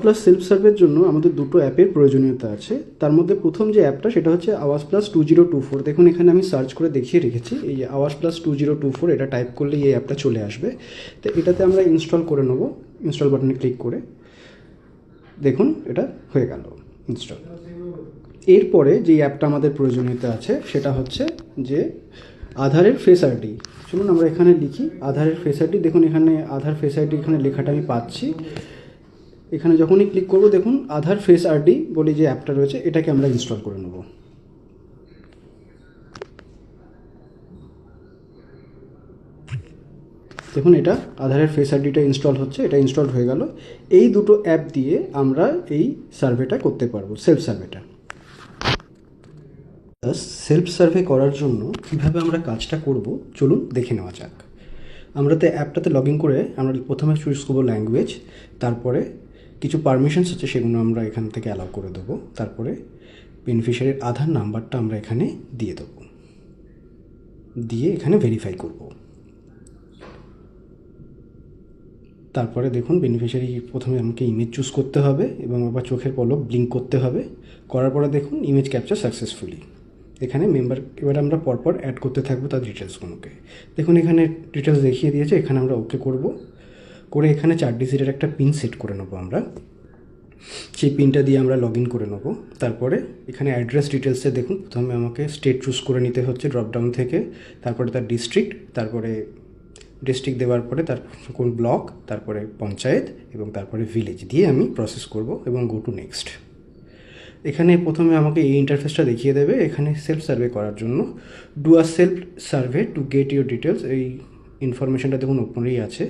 Plus self সার্ভের জন্য আমাদের দুটো অ্যাপের প্রয়োজনীয়তা আছে। তার মধ্যে প্রথম যে অ্যাপটা সেটা হচ্ছে আওয়াজ প্লাস 2024। দেখুন এখানে আমি সার্চ করে দেখিয়ে রেখেছি, এই যে আওয়াজ প্লাস 2024 এটা টাইপ করলেই এই অ্যাপটা চলে আসবে। তো এটাতে আমরা ইনস্টল করে নেবো, ইনস্টল বাটনে ক্লিক করে। দেখুন এটা হয়ে গেল ইনস্টল। এরপরে যে অ্যাপটা আমাদের প্রয়োজনীয়তা আছে সেটা হচ্ছে যে আধারের ফেস আইডি। চলুন আমরা এখানে লিখি আধারের ফেস আইডি। দেখুন এখানে আধার ফেস আইডি এখানে লেখাটা আমি পাচ্ছি। এখানে যখনই ক্লিক করব দেখুন আধার ফেস আইডি বলে যে অ্যাপটা রয়েছে এটাকে আমরা ইনস্টল করে নেব। দেখুন এটা আধারের ফেস আইডিটা ইনস্টল হচ্ছে, এটা ইনস্টল হয়ে গেল। এই দুটো অ্যাপ দিয়ে আমরা এই সার্ভেটা করতে পারবো, সেলফ সার্ভেটা। সেলফ সার্ভে করার জন্য কীভাবে আমরা কাজটা করব চলুন দেখে নেওয়া যাক। আমরা তো অ্যাপটাতে লগ ইন করে আমরা প্রথমে চুজ করবো ল্যাঙ্গুয়েজ, তারপরে কিছু পারমিশনস আছে সেগুলো আমরা এখান থেকে অ্যালাউ করে দেবো। তারপরে বেনিফিশিয়ারির আধার নাম্বারটা আমরা এখানে দিয়ে দেবো, দিয়ে এখানে ভেরিফাই করব। তারপরে দেখুন বেনিফিশিয়ারি প্রথমে আমাকে ইমেজ চুজ করতে হবে এবং আবার চোখের পলক ব্লিঙ্ক করতে হবে। করার পরে দেখুন ইমেজ ক্যাপচার সাকসেসফুলি। এখানে মেম্বার এবার আমরা পরপর অ্যাড করতে থাকবো তার ডিটেলসগুলোকে। দেখুন এখানে ডিটেলস দেখিয়ে দিয়েছে, এখানে আমরা ওকে করব। করে এখানে 4 ডিজিটের একটা পিন সেট করে নেবো আমরা। সেই পিনটা দিয়ে আমরা লগ ইন করে নেব। তারপরে এখানে অ্যাড্রেস ডিটেলসে দেখুন প্রথমে আমাকে স্টেট চুজ করে নিতে হচ্ছে ড্রপডাউন থেকে, তারপরে তার ডিস্ট্রিক্ট, তারপরে ডিস্ট্রিক্ট দেওয়ার পরে তার কোন ব্লক, তারপরে পঞ্চায়েত এবং তারপরে ভিলেজ দিয়ে আমি প্রসেস করব এবং গো টু নেক্সট। এখানে প্রথমে আমাকে এই ইন্টারফেসটা দেখিয়ে দেবে। এখানে সেলফ সার্ভে করার জন্য do a self survey to get your details, এই ইনফরমেশানটা দেখুন ওপরেই আছে।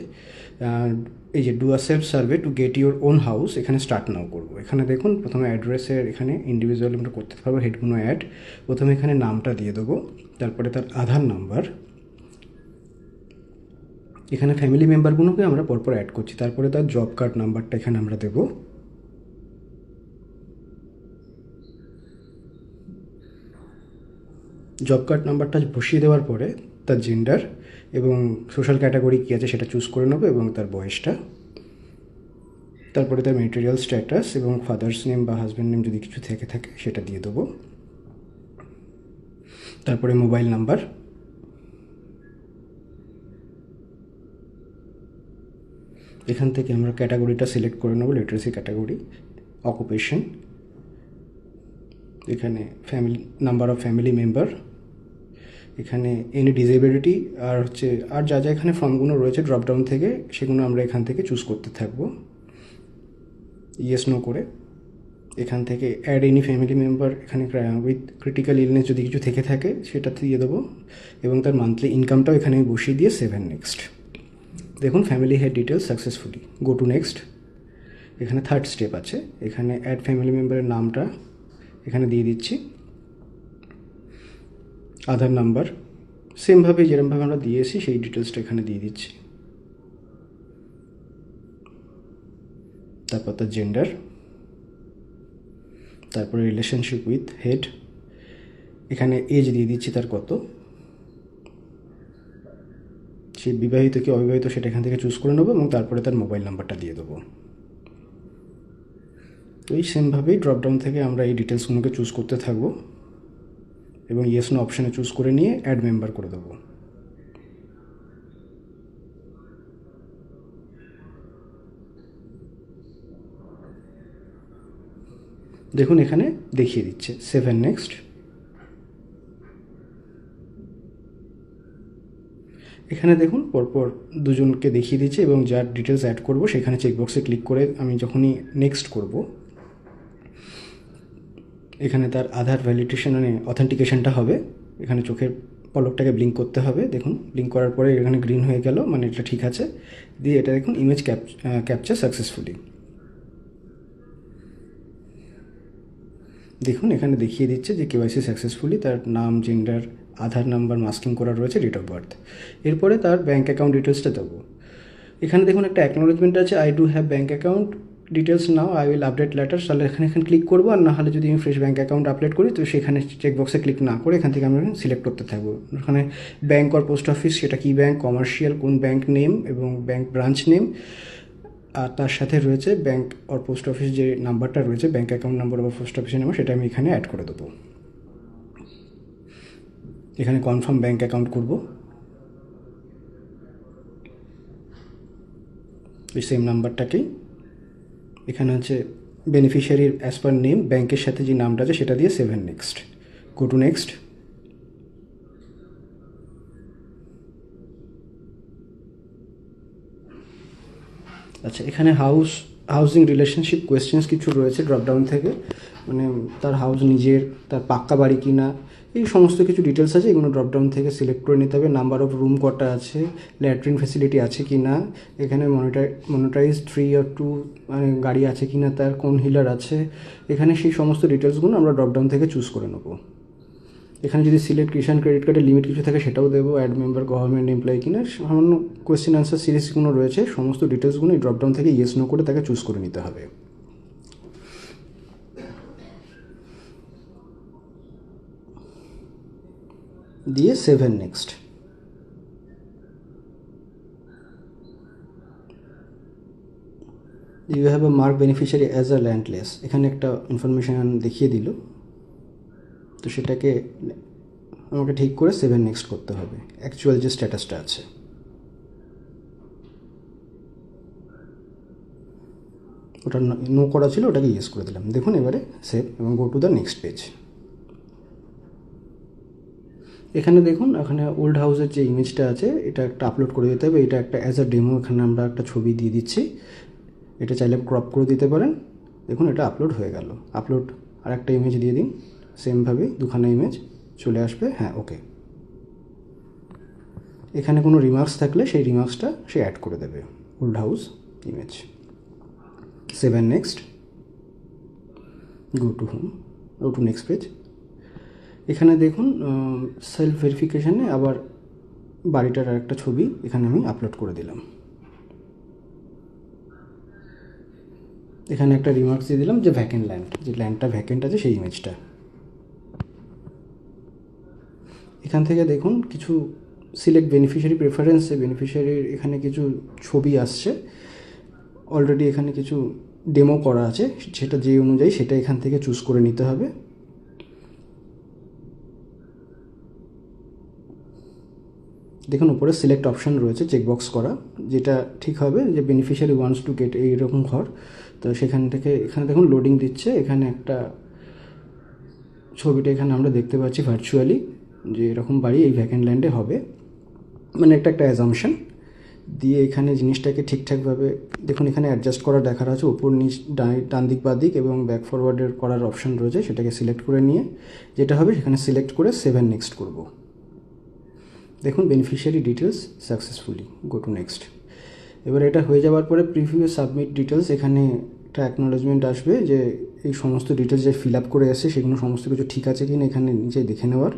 এই যে do a self survey to get your own house, এখানে স্টার্ট নাও করবো। এখানে দেখুন প্রথমে অ্যাড্রেসের এখানে ইন্ডিভিজুয়াল আমরা করতে পারবো, হেডগুলো অ্যাড। প্রথমে এখানে নামটা দিয়ে দেবো, তারপরে তার আধার নাম্বার। এখানে ফ্যামিলি মেম্বারগুলোকে আমরা পরপর অ্যাড করছি। তারপরে তার জব কার্ড নাম্বারটা এখানে আমরা দেবো। জব কার্ড নাম্বারটা বসিয়ে দেওয়ার পরে তার জেন্ডার এবং সোশ্যাল ক্যাটাগরি কী আছে সেটা চুজ করে নেবো এবং তার বয়সটা। তারপরে তার ম্যাটেরিয়াল স্ট্যাটাস এবং ফাদার্স নেম বা হাজব্যান্ড নেম যদি কিছু থেকে থাকে সেটা দিয়ে দেবো। তারপরে মোবাইল নাম্বার, এখান থেকে আমরা ক্যাটাগরিটা সিলেক্ট করে নেবো, লিটারেসি ক্যাটাগরি। অকুপেশন, এখানে family number of family member, এখানে এনি ডিসেবিলিটি, আর হচ্ছে আর যা যা এখানে ফর্মগুলো রয়েছে ড্রপডাউন থেকে সেগুলো আমরা এখান থেকে চুজ করতে থাকবো ইয়েস নো করে। এখান থেকে অ্যাড এনি ফ্যামিলি মেম্বার, এখানে উইথ ক্রিটিক্যাল ইলনেস যদি কিছু থেকে থাকে সেটা দিয়ে দেবো এবং তার মান্থলি ইনকামটাও এখানে বসিয়ে দিয়ে সেভ অ্যান্ড নেক্সট। দেখুন family head details successfully, go to next. এখানে থার্ড স্টেপ আছে, এখানে অ্যাড ফ্যামিলি মেম্বারের নামটা এখানে দিয়ে দিচ্ছি, আধার নাম্বার সেমভাবে যেরকমভাবে আমরা দিয়েছি সেই ডিটেলসটা এখানে দিয়ে দিচ্ছি। তারপর তার জেন্ডার, তারপরে রিলেশনশিপ উইথ হেড, এখানে এজ দিয়ে দিচ্ছি তার কত, সে বিবাহিত কি অবিবাহিত সেটা এখান থেকে চুজ করে নেবো এবং তারপরে তার মোবাইল নাম্বারটা দিয়ে দেবো। তো এই সেমভাবেই ড্রপডাউন থেকে আমরা এই ডিটেলসগুলোকে চুজ করতে থাকবো এবং ইয়েস নো অপশানে চুজ করে নিয়ে অ্যাড মেম্বার করে দেবো। দেখুন এখানে দেখিয়ে দিচ্ছে সেভ অ্যান্ড নেক্সট। এখানে দেখুন পরপর দুজনকে দেখিয়ে দিচ্ছে এবং যার ডিটেলস অ্যাড করব সেখানে চেকবক্সে ক্লিক করে আমি যখনই নেক্সট করব এখানে তার আধার ভ্যালিডেশন মানে অথেন্টিকেশনটা হবে। এখানে চোখের পলকটাকে ব্লিঙ্ক করতে হবে, দেখুন ব্লিঙ্ক করার পরে এখানে গ্রিন হয়ে গেল, মানে এটা ঠিক আছে। দিয়ে এটা দেখুন ইমেজ ক্যাপচার সাকসেসফুলি। দেখুন এখানে দেখিয়ে দিচ্ছে যে কেওয়াইসি সাকসেসফুলি, তার নাম, জেন্ডার, আধার নাম্বার মাস্কিং করা রয়েছে, ডেট অফ বার্থ। এরপরে তার ব্যাঙ্ক অ্যাকাউন্ট ডিটেলসটা দেবো। এখানে দেখুন একটা অ্যাকনোলেজমেন্ট আছে, I do have bank account details now, I will update letter. তাহলে এখানে ক্লিক করবো, আর না হলে যদি আমি ফ্রেশ ব্যাঙ্ক অ্যাকাউন্ট আপডেট করি তো সেখানে চেকবক্সে ক্লিক না করে এখান থেকে আমরা সিলেক্ট করতে থাকবো। ওখানে ব্যাঙ্ক আর পোস্ট অফিস সেটা কী ব্যাঙ্ক, কমার্শিয়াল কোন ব্যাঙ্ক নেম এবং ব্যাঙ্ক ব্রাঞ্চ নেম, আর তার সাথে রয়েছে ব্যাঙ্ক আর পোস্ট অফিস যে নাম্বারটা রয়েছে, ব্যাঙ্ক অ্যাকাউন্ট নাম্বার বা পোস্ট অফিসের নাম্বার, সেটা আমি এখানে অ্যাড করে দেবো। এখানে কনফার্ম ব্যাঙ্ক অ্যাকাউন্ট করব, এই সেম নাম্বারটাকেই এখানে আছে বেনিফিশিয়ারির অ্যাজ পার নেম, ব্যাঙ্কের সাথে যে নামটা আছে সেটা দিয়ে 7 নেক্সট, গো টু নেক্সট। আচ্ছা, এখানে হাউজিং রিলেশনশিপ কোয়েশ্চেন্স কিছু রয়েছে ড্রপডাউন থেকে, মানে তার হাউস নিজের, তার পাক্কা বাড়ি কিনা, এই সমস্ত কিছু ডিটেলস আছে, এগুলো ড্রপডাউন থেকে সিলেক্ট করে নিতে হবে। নাম্বার অফ রুম কটা আছে, ল্যাট্রিন ফেসিলিটি আছে কি না, এখানে মনিটাইজ 3 or 2 মানে গাড়ি আছে কি না, তার কোন হিলার আছে, এখানে সেই সমস্ত ডিটেলসগুলো আমরা ড্রপডাউন থেকে চুজ করে নেবো। এখানে যদি সিলেক্ট কিষাণ ক্রেডিট কার্ডের লিমিট কিছু থাকে সেটাও দেবো, অ্যাড মেম্বার গভর্নমেন্ট এমপ্লয়ি কিনা, সামান্য কোয়েশ্চেন আনসার সিরিজগুলো রয়েছে, সমস্ত ডিটেলসগুলো এই ড্রপডাউন থেকে ইয়েস নো করে তাকে চুজ করে নিতে হবে। দিয়ে 7 next. You have a mark beneficiary as a landless, এখানে একটা ইনফরমেশান দেখিয়ে দিল, তো সেটাকে আমাকে ঠিক করে 7 নেক্সট করতে হবে, অ্যাকচুয়াল যে স্ট্যাটাসটা আছে। ওটা নো করা ছিল, ওটাকে ইয়েস করে দিলাম। দেখুন এবারে সেভ এবং go to the next page. এখানে দেখুন, এখানে ওল্ড হাউসের যে ইমেজটা আছে এটা একটা আপলোড করে দিতে হবে, এটা একটা অ্যাজ আ ডেমো এখানে আমরা একটা ছবি দিয়ে দিচ্ছি, এটা চাইলে ক্রপ করে দিতে পারেন। দেখুন এটা আপলোড হয়ে গেল। আপলোড আর একটা ইমেজ দিয়ে দিন, সেমভাবে দুখানা ইমেজ চলে আসবে। হ্যাঁ, ওকে। এখানে কোনো রিমার্কস থাকলে সেই রিমার্কসটা সে অ্যাড করে দেবে, old house image. 7 next, go to next page. এখানে দেখুন সেলফ ভেরিফিকেশানে আবার বাড়িটার একটা ছবি এখানে আমি আপলোড করে দিলাম। এখানে একটা রিমার্কস দিয়ে দিলাম যে ভ্যাকেন্ট ল্যান্ড, যে ল্যান্ডটা ভ্যাকেন্ট আছে সেই ইমেজটা। এখান থেকে দেখুন কিছু সিলেক্ট বেনিফিশিয়ারি প্রেফারেন্সে বেনিফিশিয়ারির এখানে কিছু ছবি আসছে, অলরেডি এখানে কিছু ডেমো করা আছে, সেটা যে অনুযায়ী সেটা এখান থেকে চুজ করে নিতে হবে। দেখুন উপরে সিলেক্ট অপশান রয়েছে চেকবক্স করা, যেটা ঠিক হবে যে বেনিফিশিয়ারি ওয়ান্টস টু গেট এইরকম ঘর। তো সেখান থেকে এখানে দেখুন লোডিং দিচ্ছে, এখানে একটা ছবিটা এখানে আমরা দেখতে পাচ্ছি ভার্চুয়ালি যে এরকম বাড়ি এই ভ্যাকেন্ট ল্যান্ডে হবে, মানে একটা অ্যাজাম্পশন দিয়ে এখানে জিনিসটাকে ঠিকঠাকভাবে দেখুন এখানে অ্যাডজাস্ট করা দেখার আছে, ওপর নিচ ডান দিক বাঁ দিক এবং ব্যাক ফরওয়ার্ডের করার অপশান রয়েছে, সেটাকে সিলেক্ট করে নিয়ে যেটা হবে সেখানে সিলেক্ট করে 7 নেক্সট করব। দেখুন beneficiary details successfully, go to next. এবার এটা হয়ে যাওয়ার পরে প্রিভিউ সাবমিট ডিটেলস, এখানে একটা অ্যাকনোলেজমেন্ট আসবে যে এই সমস্ত ডিটেলস যে ফিল আপ করে আসছে সেগুলো সমস্ত কিছু ঠিক আছে কি না এখানে নিচে দেখে নেওয়ার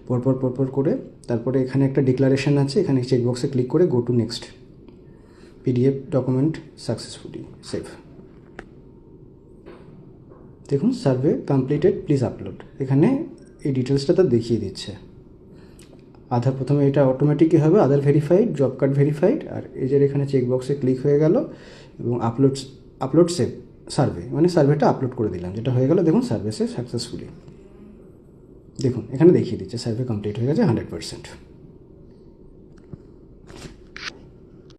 পরপর করে। তারপরে এখানে একটা ডিক্লারেশন আছে, এখানে চেকবক্সে ক্লিক করে go to next, PDF document successfully save. দেখুন সার্ভে কমপ্লিটেড, প্লিজ আপলোড, এখানে এই ডিটেলসটা তার দেখিয়ে দিচ্ছে। আধার প্রথমে এটা অটোমেটিকই হবে, আধার ভেরিফাইড, জব কার্ড ভেরিফাইড, আর এই যে এখানে চেকবক্সে ক্লিক হয়ে গেল এবং আপলোড সেভ সার্ভে, মানে সার্ভেটা আপলোড করে দিলাম, যেটা হয়ে গেল। দেখুন সার্ভে সাকসেসফুলি, দেখুন এখানে দেখিয়ে দিচ্ছে সার্ভে কমপ্লিট হয়ে গেছে 100%।